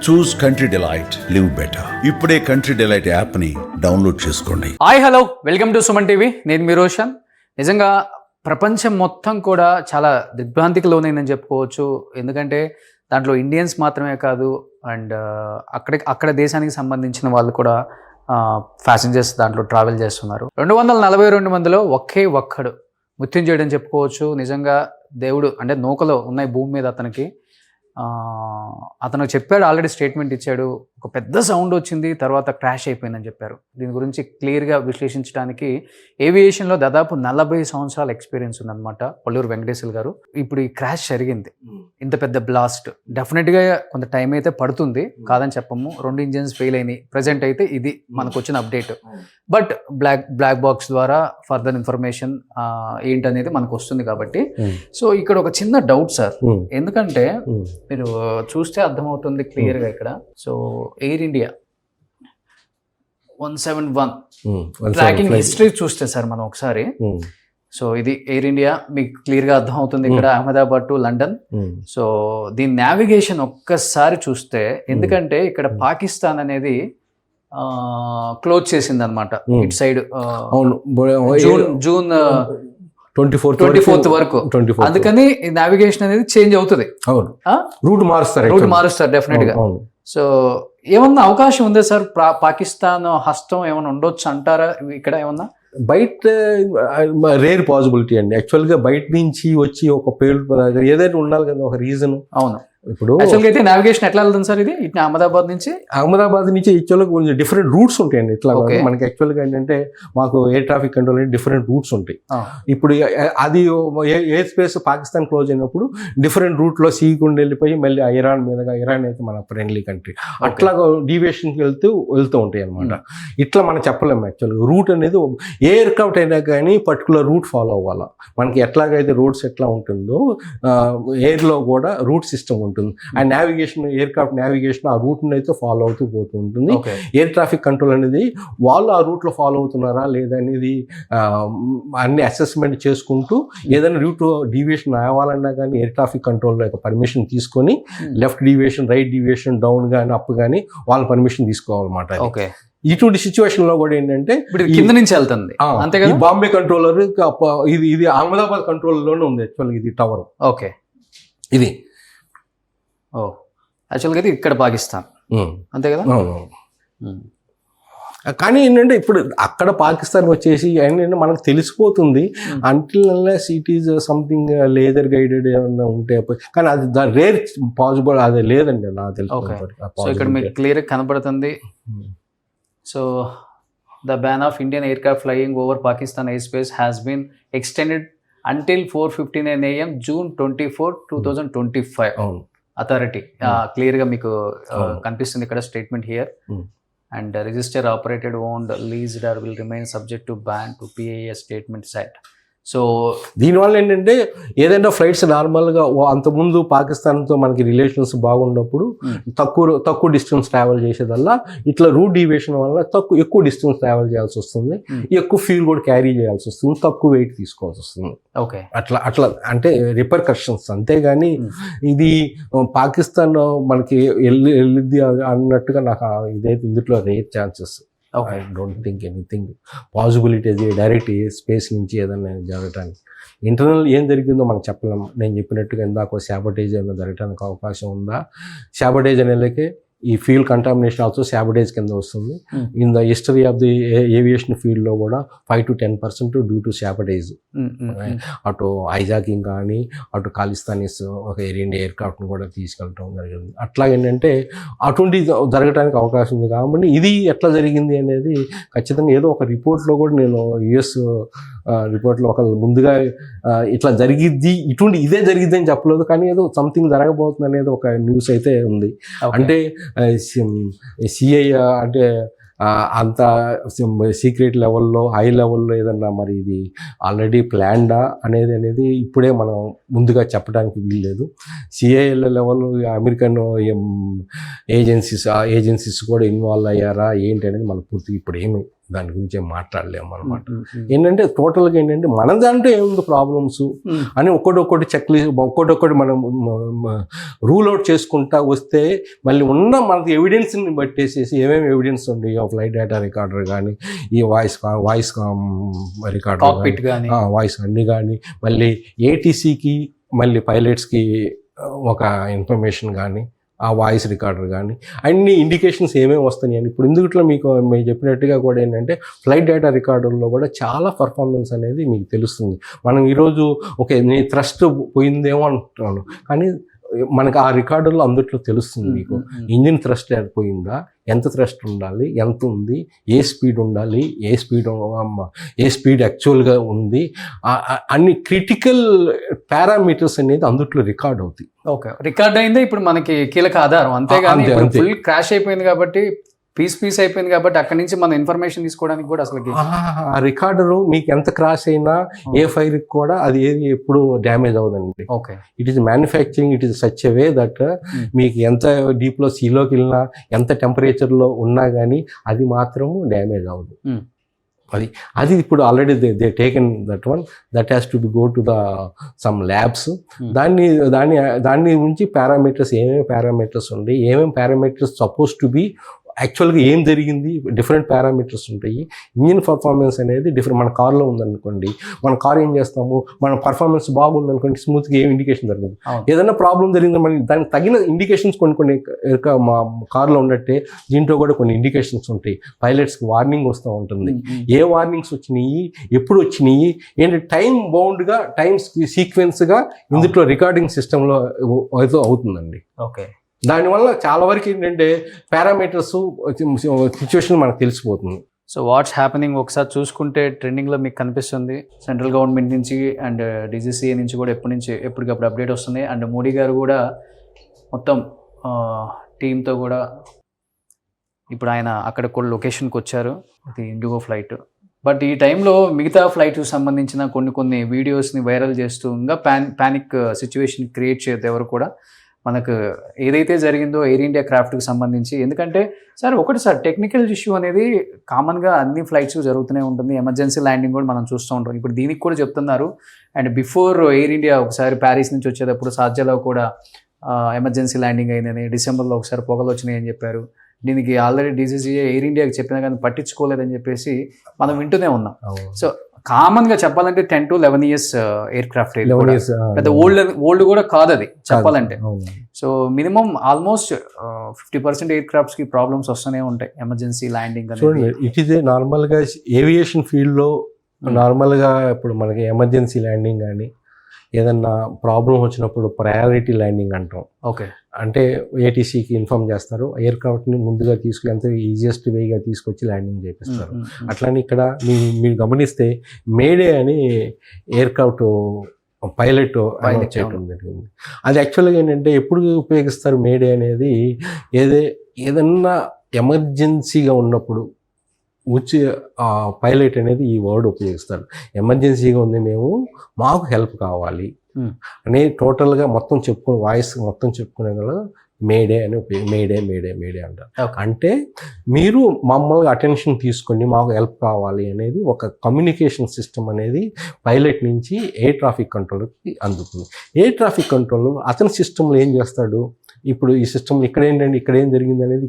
చూస్ country delight, live better. ఇప్పుడే country delight app ని download చేసుకోండి. Hi hello, welcome to Suman TV. నేను మీ రోషన్. నిజంగా ప్రపంచం మొత్తం కూడా చాలా దిగ్భ్రాంతికి లోనైందని చెప్పుకోవచ్చు. ఎందుకంటే దాంట్లో ఇండియన్స్ మాత్రమే కాదు, అండ్ అక్కడ దేశానికి సంబంధించిన వాళ్ళు కూడా ప్యాసింజర్స్ దాంట్లో ట్రావెల్ చేస్తున్నారు. 242 మందిలో ఒకే ఒక్కడు మృత్యుంజయుడని చెప్పుకోవచ్చు. నిజంగా దేవుడు అంటే నౌకలో ఉన్నాయి భూమి మీద అతను చెప్పాడు, ఆల్రెడీ స్టేట్మెంట్ ఇచ్చాడు. ఒక పెద్ద సౌండ్ వచ్చింది, తర్వాత క్రాష్ అయిపోయిందని చెప్పారు. దీని గురించి క్లియర్గా విశ్లేషించడానికి ఏవియేషన్లో దాదాపు 40 సంవత్సరాల ఎక్స్పీరియన్స్ ఉందన్నమాట పల్లూరు వెంకటేశ్వర గారు. ఇప్పుడు ఈ క్రాష్ జరిగింది, ఇంత పెద్ద బ్లాస్ట్. డెఫినెట్గా కొంత టైం అయితే పడుతుంది, కాదని చెప్పము. 2 ఇంజిన్స్ ఫెయిల్ అయినాయి. ప్రజెంట్ అయితే ఇది మనకు వచ్చిన అప్డేట్. బట్ బ్లాక్ బాక్స్ ద్వారా ఫర్దర్ ఇన్ఫర్మేషన్ ఏంటనేది మనకు వస్తుంది కాబట్టి. సో ఇక్కడ ఒక చిన్న డౌట్ సార్, ఎందుకంటే మీరు చూస్తే అర్థమవుతుంది క్లియర్గా ఇక్కడ. So air India 171 tracking history చూస్తే సార్ మనం ఒకసారి, సో ఇది ఎయిర్ ఇండియా మీకు క్లియర్గా అర్థమవుతుంది ఇక్కడ, అహ్మదాబాద్ టు లండన్. సో దీని నావిగేషన్ ఒక్కసారి చూస్తే, ఎందుకంటే ఇక్కడ పాకిస్తాన్ అనేది క్లోజ్ చేసింది అనమాట ఇటు సైడ్ జూన్ 24th వరకు. అందుకని నావిగేషన్ అనేది చేంజ్ అవుతుంది, రూట్ మారుస్తారు డెఫినెట్ గా. సో ఏమన్నా అవకాశం ఉందా సార్ పాకిస్తాన్ హస్తం ఏమైనా ఉండొచ్చు అంటారా ఇక్కడ? ఏమన్నా బయట రేర్ పాసిబిలిటీ అండి. యాక్చువల్గా బయట నుంచి వచ్చి ఒక పేరు ఏదైనా ఉండాలి కదా, ఒక రీజన్. అవును. ఇప్పుడు అయితే నావిగేషన్ ఎట్లా వెళ్తుంది సార్ ఇది ఇట్లా అహ్మదాబాద్ నుంచి యాక్చువల్గా కొంచెం డిఫరెంట్ రూట్స్ ఉంటాయండి. ఇట్లా మనకి యాక్చువల్గా ఏంటంటే మాకు ఎయిర్ ట్రాఫిక్ కంట్రోల్ అనేది డిఫరెంట్ రూట్స్ ఉంటాయి. ఇప్పుడు అది ఎయిర్ స్పేస్ పాకిస్తాన్ క్లోజ్ అయినప్పుడు డిఫరెంట్ రూట్లో సీ గుండా వెళ్ళిపోయి మళ్ళీ ఇరాన్ మీదుగా, ఇరాన్ అయితే మన ఫ్రెండ్లీ కంట్రీ, అట్లా డీవియేషన్కి వెళ్తూ ఉంటాయి అనమాట. ఇట్లా మనం చెప్పలేము. యాక్చువల్గా రూట్ అనేది ఏ ఎయిర్క్రాఫ్ట్ అయినా కానీ పర్టికులర్ రూట్ ఫాలో అవ్వాలి. మనకి ఎట్లాగైతే రోడ్స్ ఎట్లా ఉంటుందో ఎయిర్లో కూడా రూట్ సిస్టమ్ ఉంటుంది. ఆ నావిగేషన్, ఎయిర్క్రాఫ్ట్ నావిగేషన్ ఆ రూట్ అయితే ఫాలో అవుతూ పోతూ ఉంటుంది. ఎయిర్ ట్రాఫిక్ కంట్రోల్ అనేది వాళ్ళు ఆ రూట్లో ఫాలో అవుతున్నారా లేదా అనేది అన్ని అసెస్మెంట్ చేసుకుంటూ, ఏదైనా రూట్ డీవియేషన్ అవ్వాలన్నా కానీ ఎయిర్ ట్రాఫిక్ కంట్రోల్ యొక్క పర్మిషన్ తీసుకొని, left deviation, right deviation, down కానీ అప్ కానీ వాళ్ళ పర్మిషన్ తీసుకోవాలన్నమాట. ఇటువంటి సిచ్యువేషన్ లో కూడా ఏంటంటే కింద నుంచి వెళ్తుంది అంతే కదా. బాంబే కంట్రోలర్ ఇది అహ్మదాబాద్ కంట్రోల్ లోనే ఉంది యాక్చువల్గా ఇది టవర్. ఓకే, ఇది యాక్చువల్గా అయితే ఇక్కడ పాకిస్తాన్ అంతే కదా. కానీ ఏంటంటే ఇప్పుడు అక్కడ పాకిస్తాన్ వచ్చేసి ఏంటంటే మనకు తెలిసిపోతుంది until cities something leather guided ఏమన్నా ఉంటే, కానీ అది రేర్ పాసిబుల్ అది లేదండి నాకు తెలుసు. సో ఇక్కడ మీకు క్లియర్ కనబడుతుంది. So the ban of Indian aircraft flying over Pakistan air space has been extended until 4:59 AM June 24, 2025. Authority clear గా మీకు కనిపిస్తుంది ఇక్కడ statement here. And register operated owned leased or will remain subject to ban to PAS statement set. So దీనివల్ల ఏంటంటే ఏదైనా flights నార్మల్గా అంతకుముందు పాకిస్తాన్తో మనకి రిలేషన్స్ బాగున్నప్పుడు తక్కువ డిస్టెన్స్ ట్రావెల్ చేసేదల్లా ఇట్లా రూట్ డీవియేషన్ వల్ల ఎక్కువ డిస్టెన్స్ ట్రావెల్ చేయాల్సి వస్తుంది, ఎక్కువ ఫ్యూల్ కూడా క్యారీ చేయాల్సి వస్తుంది, తక్కువ వెయిట్ తీసుకోవాల్సి వస్తుంది. ఓకే, అట్లా అంటే రిపర్కషన్స్. అంతేగాని ఇది పాకిస్తాన్ మనకి వెళ్ళిద్ది అన్నట్టుగా నాకు ఇదైతే ఇందులో rare chances. I don't think anything possibility అది డైరెక్ట్ స్పేస్ నుంచి ఏదైనా జరగటానికి. ఇంటర్నల్ ఏం జరిగిందో మనం చెప్పలేము. నేను చెప్పినట్టుగా ఇందాక శాబటేజ్ ఏమైనా జరగడానికి అవకాశం ఉందా? శాబటేజ్ అనేలకే ఈ ఫ్యూల్ కంటామినేషన్ ఆల్సో శాబటేజ్ కింద వస్తుంది. In the history of the aviation ఫీల్డ్లో కూడా 5 to 10% డ్యూ టు శాబటేజ్. అటు హైజాకింగ్ కానీ అటు ఖాళిస్తానీస్ ఒక ఎయిర్ ఇండియా ఎయిర్క్రాఫ్ట్ని కూడా తీసుకెళ్ళటం జరిగింది. అట్లా ఏంటంటే అటువంటి జరగడానికి అవకాశం ఉంది. కాబట్టి ఇది ఎట్లా జరిగింది అనేది ఖచ్చితంగా ఏదో ఒక రిపోర్ట్లో కూడా నేను US రిపోర్ట్లో ఒక ముందుగా ఇట్లా జరిగిద్ది, ఇదే జరిగిద్ది అని చెప్పలేదు, కానీ ఏదో సంథింగ్ జరగబోతుంది అనేది ఒక న్యూస్ అయితే ఉంది. అంటే సిఐ అంటే అంత సీక్రెట్ లెవెల్లో, హై లెవెల్లో ఏదన్నా మరి ఇది ఆల్రెడీ ప్లాన్డా అనేది ఇప్పుడే మనం ముందుగా చెప్పడానికి వీల్లేదు. సిఐఎల్ లెవెల్ అమెరికన్ ఏజెన్సీస్ కూడా ఇన్వాల్వ్ అయ్యారా ఏంటి అనేది మనం పూర్తిగా ఇప్పుడు ఏమి దాని గురించి ఏం మాట్లాడలేము అనమాట. ఏంటంటే టోటల్గా ఏంటంటే మన దాంట్లో ఏముంది ప్రాబ్లమ్స్ అని ఒక్కొక్కటి ఒక్కొక్కటి మనం రూల్ అవుట్ చేసుకుంటా వస్తే మళ్ళీ ఉన్న మనకి ఎవిడెన్స్ని బట్టేసేసి ఏమేమి ఎవిడెన్స్ ఉన్నాయి ఫ్లైట్ డేటా రికార్డర్ కానీ ఈ వాయిస్ రికార్డర్ కానీ వాయిస్ అన్ని కానీ మళ్ళీ ఏటీసీకి మళ్ళీ పైలట్స్కి ఒక ఇన్ఫర్మేషన్ కానీ ఆ వాయిస్ రికార్డర్ కానీ అన్ని ఇండికేషన్స్ ఏమేమి వస్తున్నాయి అని ఇప్పుడు ఇందుట్లో మీకు చెప్పినట్టుగా కూడా ఏంటంటే ఫ్లైట్ డేటా రికార్డర్లో కూడా చాలా పర్ఫార్మెన్స్ అనేది మీకు తెలుస్తుంది. మనం ఈరోజు ఓకే నీ థ్రస్ట్ పోయిందేమో అంటున్నాను, కానీ మనకు ఆ రికార్డుల్లో అందుట్లో తెలుస్తుంది మీకు ఇంజిన్ థ్రస్ట్ పోయిందా, ఎంత థ్రస్ట్ ఉండాలి, ఎంత ఉంది, ఏ స్పీడ్ ఉండాలి, ఏ స్పీడ్ యాక్చువల్గా ఉంది, అన్ని క్రిటికల్ పారామీటర్స్ అనేది అందుట్లో రికార్డ్ అవుతాయి. ఓకే, రికార్డ్ అయిందే ఇప్పుడు మనకి కీలక ఆధారం. అంతేగాని ఫుల్ క్రాష్ అయిపోయింది కాబట్టి పీస్ అయిపోయింది కాబట్టి అక్కడి నుంచి మనం ఇన్ఫర్మేషన్ తీసుకోవడానికి కూడా అసలు ఆ రికార్డరు మీకు ఎంత క్రాష్ అయినా ఏ ఫైర్కి కూడా అది ఏది ఎప్పుడు డ్యామేజ్ అవ్వదండి. Okay, it is manufacturing, it is such a way that మీకు ఎంత డీప్లో సీలోకి వెళ్ళినా ఎంత టెంపరేచర్లో ఉన్నా కానీ అది మాత్రము డ్యామేజ్ అవ్వదు. అది ఇప్పుడు already they taken that has to be go to the sum labs. దాన్ని గురించి పారామీటర్స్ ఏమేమి పారామీటర్స్ ఉన్నాయి, ఏమేమి పారామీటర్స్ సపోజ్ టు బి యాక్చువల్గా ఏం జరిగింది, డిఫరెంట్ పారామీటర్స్ ఉంటాయి. ఇంజిన్ పర్ఫార్మెన్స్ అనేది డిఫరెంట్. మన కార్లో ఉందనుకోండి, మన కార్ ఏం చేస్తాము, మన పర్ఫార్మెన్స్ బాగుందనుకోండి స్మూత్గా ఏం ఇండికేషన్ జరగదు. ఏదైనా ప్రాబ్లం జరిగిందో మనకి దానికి తగిన ఇండికేషన్స్ కొన్ని మా కార్లో ఉన్నట్టే దీంట్లో కూడా కొన్ని ఇండికేషన్స్ ఉంటాయి. పైలట్స్కి వార్నింగ్ వస్తూ ఉంటుంది. ఏ వార్నింగ్స్ వచ్చినాయి, ఎప్పుడు వచ్చినాయి, ఏంటి టైం బౌండ్గా టైం సీక్వెన్స్గా ఇందులో రికార్డింగ్ సిస్టంలో అవుతుందండి. ఓకే, దానివల్ల చాలా వరకు ఏంటంటే పారామీటర్స్ సిచ్యువేషన్ మనకు తెలిసిపోతుంది. సో వాట్స్ హ్యాపెనింగ్ ఒకసారి చూసుకుంటే ట్రెండింగ్లో మీకు కనిపిస్తుంది. సెంట్రల్ గవర్నమెంట్ నుంచి అండ్ డీజీసీఏ నుంచి కూడా ఎప్పటికప్పుడు అప్డేట్ వస్తుంది. అండ్ మోడీ గారు కూడా మొత్తం టీంతో కూడా ఇప్పుడు ఆయన అక్కడ కూడా లొకేషన్కి వచ్చారు, ఇది ఇండిగో ఫ్లైట్. బట్ ఈ టైంలో మిగతా ఫ్లైట్కి సంబంధించిన కొన్ని వీడియోస్ని వైరల్ చేస్తూ ఇంకా ప్యానిక్ సిచ్యువేషన్ క్రియేట్ చేయదు ఎవరు కూడా. మనకు ఏదైతే జరిగిందో ఎయిర్ ఇండియా క్రాఫ్ట్కి సంబంధించి, ఎందుకంటే సార్ టెక్నికల్ ఇష్యూ అనేది కామన్గా అన్ని ఫ్లైట్స్ జరుగుతూనే ఉంటుంది. ఎమర్జెన్సీ ల్యాండింగ్ కూడా మనం చూస్తూ ఉంటాం. ఇప్పుడు దీనికి కూడా చెప్తున్నారు. అండ్ బిఫోర్ ఎయిర్ ఇండియా ఒకసారి ప్యారిస్ నుంచి వచ్చేటప్పుడు సార్జాలో కూడా ఎమర్జెన్సీ ల్యాండింగ్ అయిందని, డిసెంబర్లో ఒకసారి పొగలు వచ్చినాయి అని చెప్పారు. దీనికి ఆల్రెడీ డీసీసీఏ ఎయిర్ ఇండియాకి చెప్పినా కానీ పట్టించుకోలేదని చెప్పేసి మనం వింటూనే ఉన్నాం. సో కామన్గా చెప్పాలంటే 10 to 11 years ఎయిర్ క్రాఫ్ట్, పెద్ద ఓల్డ్ కూడా కాదు అది చెప్పాలంటే. సో మినిమం ఆల్మోస్ట్ 50% ఎయిర్ క్రాఫ్ట్స్కి ప్రాబ్లమ్స్ వస్తూనే ఉంటాయి ఎమర్జెన్సీ ల్యాండింగ్ అనేది. ఇట్ ఈస్ నార్మల్గా ఏవియేషన్ ఫీల్డ్లో నార్మల్గా ఇప్పుడు మనకి ఎమర్జెన్సీ ల్యాండింగ్ కానీ ఏదన్నా ప్రాబ్లం వచ్చినప్పుడు ప్రయారిటీ ల్యాండింగ్ అంటాం. ఓకే, అంటే ఏటీసీకి ఇన్ఫార్మ్ చేస్తారు, ఎయిర్ క్రాఫ్ట్ని ముందుగా ఎంత ఈజియెస్ట్ వేగా తీసుకొచ్చి ల్యాండింగ్ చేపిస్తారు. అట్లానే ఇక్కడ మీరు గమనిస్తే మేడే అని ఎయిర్ క్రాఫ్ట్ పైలట్ చేయడం జరిగింది. అది యాక్చువల్గా ఏంటంటే ఎప్పుడు ఉపయోగిస్తారు మేడే అనేది, ఏదన్నా ఎమర్జెన్సీగా ఉన్నప్పుడు పైలట్ అనేది ఈ వర్డ్ ఉపయోగిస్తారు. ఎమర్జెన్సీగా ఉంది, మాకు హెల్ప్ కావాలి అని టోటల్గా మొత్తం వాయిస్ మొత్తం చెప్పుకునే గల మేడే అని మేడే అంటారు. అంటే మీరు మమ్మల్ని అటెన్షన్ తీసుకొని మాకు హెల్ప్ కావాలి అనేది ఒక కమ్యూనికేషన్ సిస్టమ్ అనేది పైలట్ నుంచి ఎయిర్ ట్రాఫిక్ కంట్రోలర్కి అందుతుంది. ఎయిర్ ట్రాఫిక్ కంట్రోలర్ అతని సిస్టంలో ఏం చేస్తాడు, ఇప్పుడు ఈ సిస్టమ్ ఇక్కడ ఏం జరిగింది అనేది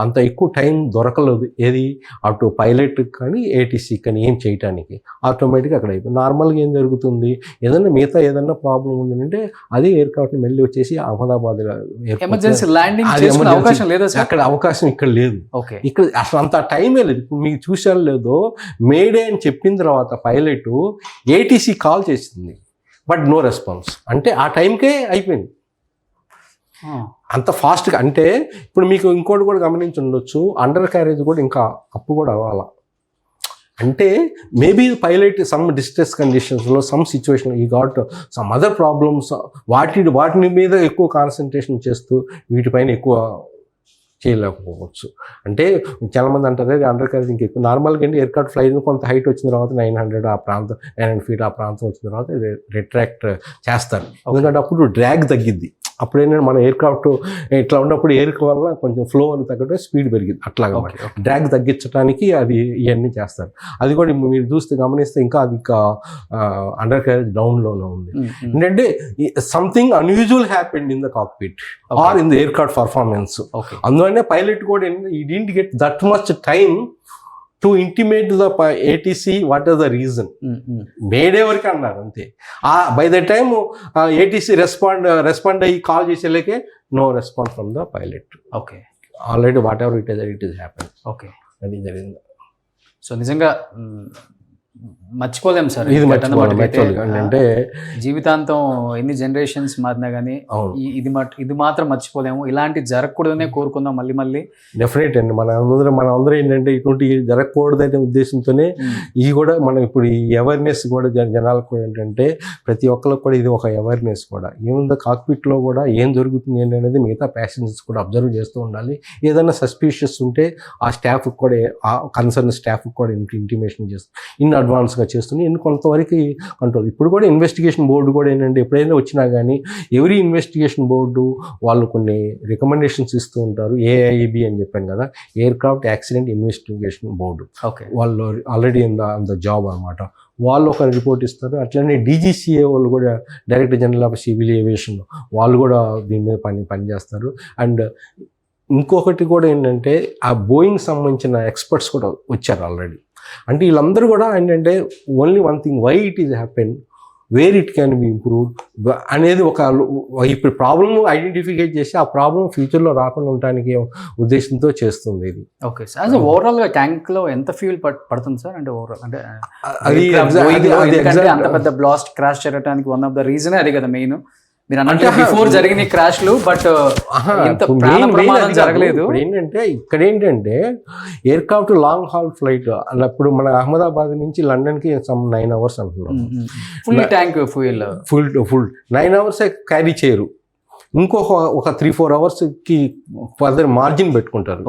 అంత ఎక్కువ టైం దొరకలేదు ఏది అటు పైలట్ కానీ ఏటీసీ కానీ ఏం చేయటానికి. ఆటోమేటిక్గా అక్కడ అయిపోయింది. నార్మల్గా ఏం జరుగుతుంది, ఏదన్నా ప్రాబ్లం ఉందంటే అదే ఎయిర్ క్రాఫ్ట్ని మళ్ళీ వచ్చేసి అహ్మదాబాద్ ఎమర్జెన్సీ ల్యాండింగ్ అవకాశం లేదు, అక్కడ అవకాశం ఇక్కడ లేదు. ఇక్కడ అసలు అంత టైమే లేదు. మీకు చూసారో లేదో, మేడే అని చెప్పిన తర్వాత పైలట్ ఏటీసీ కాల్ చేసింది, బట్ నో రెస్పాన్స్. అంటే ఆ టైంకే అయిపోయింది అంత ఫాస్ట్గా. అంటే ఇప్పుడు మీకు ఇంకోటి కూడా గమనించి ఉండొచ్చు, అండర్ క్యారేజ్ కూడా ఇంకా అప్పు కూడా అవ్వాలా. అంటే మేబీ పైలట్ సమ్ డిస్ట్రెస్ కండిషన్స్లో సమ్ సిచ్యువేషన్ ఈ గాట్ సమ్ అదర్ ప్రాబ్లమ్స్, వాటిని మీద ఎక్కువ కాన్సన్ట్రేషన్ చేస్తూ వీటిపైన ఎక్కువ చేయలేకపోవచ్చు. అంటే చాలామంది అంటారు అండర్ క్యారేజ్ ఇంకా ఎక్కువ. నార్మల్గా ఏంటి ఎయిర్ క్రాఫ్ట్ ఫ్లైట్ కొంత హైట్ వచ్చిన తర్వాత 900 feet ఆ ప్రాంతం వచ్చిన తర్వాత రిట్రాక్ట్ చేస్తారు. ఎందుకంటే అప్పుడు డ్రాగ్ తగ్గిద్ది. అప్పుడేంటంటే మన ఎయిర్ క్రాఫ్ట్ ఇట్లా ఉన్నప్పుడు ఎయిర్ వల్ల కొంచెం ఫ్లో అని తగ్గట్టు స్పీడ్ పెరిగింది అట్లాగా డ్రాగ్ తగ్గించడానికి అది ఇవన్నీ చేస్తారు. అది కూడా మీరు చూస్తే గమనిస్తే ఇంకా అది ఇంకా అండర్ క్యారేజ్ డౌన్లోనే ఉంది. ఏంటంటే something unusual happened in the cockpit or in the aircraft performance. అందువల్లనే పైలట్ కూడా ఈ didn't get that much time to intimate the ATC what is the reason. Mayday వరకు అన్నారు అంతే. By the time ATC respond అయ్యి call చేసేలాకే no response from the pilot. Okay, already whatever it is happen. Okay, అది జరిగింది. So నిజంగా మర్చిపోలేం sir ఇది. అంటే జీవితాంతం ఎన్ని జనరేషన్స్ మారినా కానీ ఇది మాత్రం మర్చిపోలేము. ఇలాంటి జరగకూడదనే కోరుకుందాం మళ్ళీ మళ్ళీ. డెఫినెట్ అండి. మన అందరూ ఏంటంటే ఇటువంటి జరగకూడదనే ఉద్దేశంతోనే ఇది కూడా మనం ఇప్పుడు ఈ అవేర్నెస్ కూడా జనాలకు కూడా ఏంటంటే ప్రతి ఒక్కరికి కూడా ఇది ఒక అవేర్నెస్ కూడా. ఏముందో కాక్పిట్లో కూడా ఏం జరుగుతుంది అనేది మిగతా ప్యాసింజర్స్ కూడా అబ్జర్వ్ చేస్తూ ఉండాలి. ఏదైనా సస్పీషియస్ ఉంటే ఆ స్టాఫ్కి కూడా ఆ కన్సర్న్ స్టాఫ్కి కూడా ఇంటిమేషన్ చేస్తుంది, ఇన్ అడ్వాన్స్గా చేస్తుంది. కొంతవరకు కంట్రోల్. ఇప్పుడు కూడా ఇన్వెస్టిగేషన్ బోర్డు కూడా ఏంటంటే ఎప్పుడైనా వచ్చినా కానీ ఎవరీ ఇన్వెస్టిగేషన్ బోర్డు వాళ్ళు కొన్ని రికమెండేషన్స్ ఇస్తూ ఉంటారు. ఏఐబి అని చెప్పాను కదా, air craft accident investigation board. వాళ్ళు ఆల్రెడీ ఇన్ ద జాబ్ అనమాట. వాళ్ళు ఒక రిపోర్ట్ ఇస్తారు. అట్లనే డీజీసీఏ వాళ్ళు కూడా director general of civil aviation వాళ్ళు కూడా దీని మీద పనిచేస్తారు. అండ్ ఇంకొకటి కూడా ఏంటంటే ఆ బోయింగ్ సంబంధించిన ఎక్స్పర్ట్స్ కూడా వచ్చారు ఆల్రెడీ. అంటే వీళ్ళందరూ కూడా ఏంటంటే only one thing, why it is happen, where it can be improved అనేది ఒక ఇప్పుడు ప్రాబ్లమ్ ఐడెంటిఫికేట్ చేసి ఆ ప్రాబ్లం ఫ్యూచర్లో రాకుండా ఉండడానికి ఉద్దేశంతో చేస్తుంది ఇది. ఓకే సార్, ఓవరాల్గా ట్యాంక్లో ఎంత ఫ్యూల్ పడుతుంది సార్? అంటే ఓవరాల్ అంటే అంత పెద్ద బ్లాస్ట్ క్రాష్ జరగడానికి వన్ ఆఫ్ ద రీజన్ అది కదా మెయిన్. మీరు అంటే బిఫోర్ జరిగిన క్రాష్లు బట్ జరగలేదు. ఏంటంటే ఇక్కడ ఏంటంటే air craft long hall flight అన్నప్పుడు మన అహ్మదాబాద్ నుంచి లండన్కి సమ్ 9 hours అంటున్నాం. Full tank full 9 hours carry చేయరు. ఇంకొక 3-4 hours ఫర్దర్ మార్జిన్ పెట్టుకుంటారు,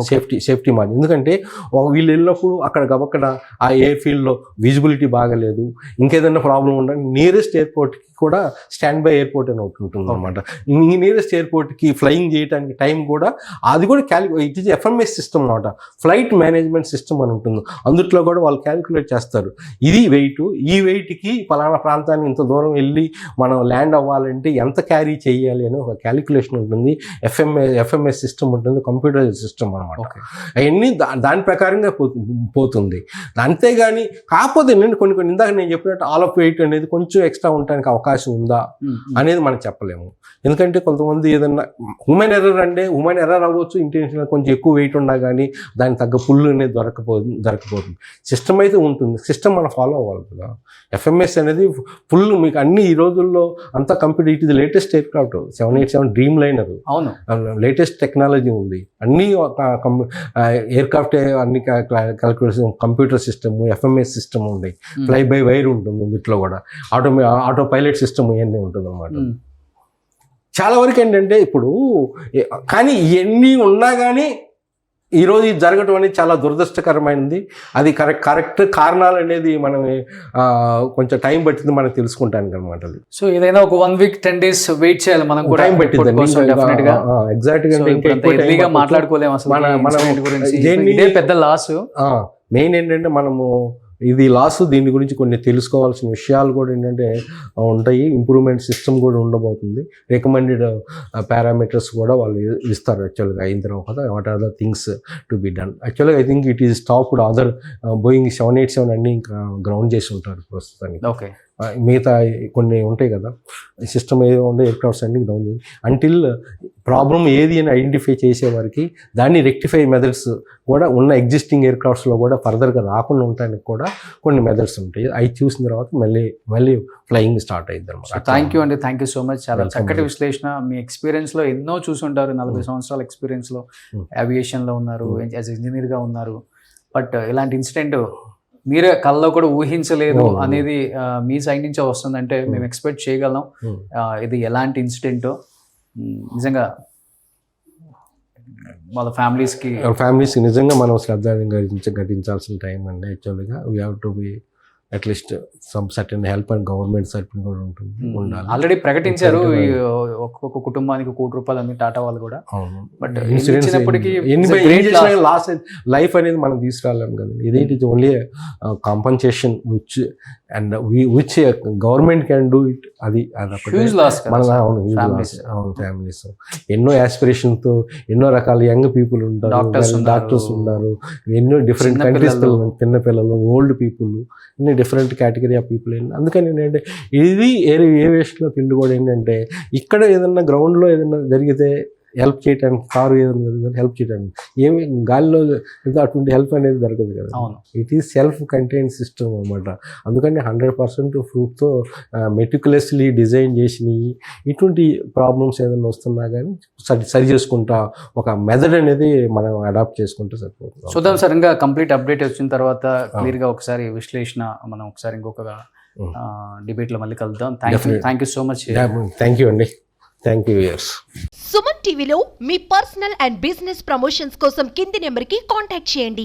సేఫ్టీ మార్జిన్. ఎందుకంటే వీళ్ళు వెళ్ళినప్పుడు అక్కడ ఆ ఎయిర్ ఫీల్డ్లో విజిబిలిటీ బాగలేదు, ఇంకేదైనా ప్రాబ్లం ఉండాలి, నియరెస్ట్ ఎయిర్పోర్ట్కి కూడా స్టాండ్ బై ఎయిర్పోర్ట్ అని ఒకటి ఉంటుంది అనమాట. ఈ నియరెస్ట్ ఎయిర్పోర్ట్కి ఫ్లయింగ్ చేయడానికి టైం కూడా అది కూడా ఇట్ ఈజ్ ఎఫ్ఎంఎస్ సిస్టమ్ అనమాట, ఫ్లైట్ మేనేజ్మెంట్ సిస్టమ్ అని ఉంటుంది. అందుట్లో కూడా వాళ్ళు క్యాలిక్యులేట్ చేస్తారు. ఇది వెయిట్, ఈ వెయిట్కి పలానా ప్రాంతానికి ఇంత దూరం వెళ్ళి మనం ల్యాండ్ అవ్వాలంటే ఎంత క్యారీ చేయాలి అని ఒక క్యాలిక్యులేషన్ ఉంటుంది. ఎఫ్ఎంఎస్ సిస్టమ్ ఉంటుంది, కంప్యూటర్ సిస్టమ్ అనమాట. అవన్నీ దాని ప్రకారంగా పోతుంది. అంతేగాని కాకపోతే కొన్ని ఇందాక నేను చెప్పినట్టు ఆల్ ఆఫ్ వెయిట్ అనేది కొంచెం ఎక్స్ట్రా ఉండడానికి అవకాశం ఉందా అనేది మనం చెప్పలేము. ఎందుకంటే కొంతమంది ఏదన్నా హ్యూమన్ ఎర్రర్ అవ్వచ్చు, ఇంటెన్షనల్ కొంచెం ఎక్కువ వెయిట్ ఉన్నా కానీ దానికి తగ్గ పుల్లు అనేది దొరకపోతుంది. సిస్టమ్ అయితే ఉంటుంది, సిస్టమ్ మనం ఫాలో అవ్వాలి కదా. ఎఫ్ఎంఎస్ అనేది ఫుల్ మీకు అన్ని ఈ రోజుల్లో అంతా కంప్యూటర్. ఇట్ ఇది latest air craft 787 dream liner, అవును, లేటెస్ట్ టెక్నాలజీ ఉంది. అన్ని ఎయిర్ క్రాఫ్ట్ అన్ని calculation computer system, FMS system ఉంది, ఫ్లై బై వైర్ ఉంటుంది, ఇందులో కూడా ఆటో పైలట్ సిస్టమ్ ఇవన్నీ ఉంటుంది అన్నమాట. చాలా వరకు ఏంటంటే ఇప్పుడు కానీ ఇవన్నీ ఉన్నా కానీ ఈరోజు ఇది జరగటం అనేది చాలా దురదృష్టకరమైనది. అది కరెక్ట్ కారణాలు అనేది మనం కొంచెం టైం పట్టింది మనకు తెలుసుకుంటానికి అనమాట. సో ఏదైనా ఒక 1 week 10 days వెయిట్ చేయాలి మనం కూడా, టైం పట్టింది ఎగ్జాక్ట్గా మాట్లాడుకోలేము అసలు. ఇదే పెద్ద లాస్. మెయిన్ ఏంటంటే మనము ఇది లాస్, దీని గురించి కొన్ని తెలుసుకోవాల్సిన విషయాలు కూడా ఏంటంటే ఉంటాయి. ఇంప్రూవ్మెంట్ సిస్టమ్ కూడా ఉండబోతుంది. రికమెండెడ్ పారామీటర్స్ కూడా వాళ్ళు ఇస్తారు యాక్చువల్గా అయిన తర్వాత. What are the things to be done. యాక్చువల్గా I think it is stopped. Other Boeing 787 అన్నీ ఇంకా గ్రౌండ్ చేసి ఉంటారు ప్రస్తుతానికి. ఓకే, మిగతా కొన్ని ఉంటాయి కదా సిస్టమ్ ఏదో ఉండే ఎయిర్ క్రాఫ్ట్స్ అన్ని డౌన్ చేసి అంటిల్ ప్రాబ్లం ఏది అని ఐడెంటిఫై చేసేవారికి దాన్ని రెక్టిఫై మెథడ్స్ కూడా ఉన్న ఎగ్జిస్టింగ్ ఎయిర్ క్రాఫ్ట్స్లో కూడా ఫర్దర్గా రాకుండా ఉండడానికి కూడా కొన్ని మెథడ్స్ ఉంటాయి. అవి చూసిన తర్వాత మళ్ళీ ఫ్లయింగ్ స్టార్ట్ అయ్యింది అనమాట. థ్యాంక్ యూ అండి, థ్యాంక్ యూ సో మచ్. చాలా చక్కటి విశ్లేషణ. మీ ఎక్స్పీరియన్స్లో ఎన్నో చూసుంటారు, 40 సంవత్సరాల ఎక్స్పీరియన్స్లో ఏవియేషన్లో ఉన్నారు, యాజ్ ఇంజనీర్గా ఉన్నారు. బట్ ఇలాంటి ఇన్సిడెంట్ మీరే కళ్ళలో కూడా ఊహించలేదు అనేది మీ సైడ్ నుంచే వస్తుందంటే మేము ఎక్స్పెక్ట్ చేయగలం. ఇది ఎలాంటి ఇన్సిడెంటో నిజంగా వాళ్ళ ఫ్యామిలీస్కి నిజంగా మనం శ్రద్ధ ఘటించాల్సిన టైం అండి. యాక్చువల్గా we have to be at least some certain help and government side కూడా ఉండాలి. ఆల్రెడీ ప్రకటించారు ఈ ఒక్కొక్క కుటుంబానికి ₹1 అన్ని టాటా వాళ్ళు కూడా. బట్ ఇచ్చినప్పటికీ లాస్ లైఫ్ అనేది మనం తీసుకురాలేము కదండి. ఇదేంటి only compensation which government can do it. అది హ్యూజ్ లాస్ మన ఫ్యామిలీస్ ఎన్నో aspiration తో ఎన్నో రకాల యంగ్ పీపుల్ ఉంటారు, డాక్టర్స్ ఉన్నారు, ఎన్నో డిఫరెంట్ కంట్రీస్ చిన్న పిల్లలు, ఓల్డ్ పీపుల్, ఇన్ని డిఫరెంట్ కేటగిరీ ఆఫ్ పీపుల్. అందుకని ఏంటంటే ఇది ఏవియేషన్లో ఫీల్డ్ కూడా ఏంటంటే ఇక్కడ ఏదన్నా గ్రౌండ్లో ఏదైనా జరిగితే హెల్ప్ చేయడానికి, కారు ఏదైనా హెల్ప్ చేయడానికి, ఏమి గాలిలో అటువంటి హెల్ప్ అనేది జరగదు కదా. It is self contain system అనమాట. అందుకని 100% ప్రూఫ్తో మెటిక్యులస్లీ డిజైన్ చేసినవి. ఇటువంటి ప్రాబ్లమ్స్ ఏదైనా వస్తున్నా కానీ సరి చేసుకుంటా ఒక మెథడ్ అనేది మనం అడాప్ట్ చేసుకుంటే సరిపోతుంది. చూద్దాం సార్, ఇంకా కంప్లీట్ అప్డేట్ వచ్చిన తర్వాత క్లియర్గా ఒకసారి విశ్లేషణ మనం ఒకసారి ఇంకొక డిబేట్లో మళ్ళీ కలుద్దాం. Thank you so much. Thank you అండి. Thank you viewers. సుమన్ టీవీలో మీ పర్సనల్ అండ్ బిజినెస్ ప్రమోషన్స్ కోసం కింది నెంబర్కి కాంటాక్ట్ చేయండి.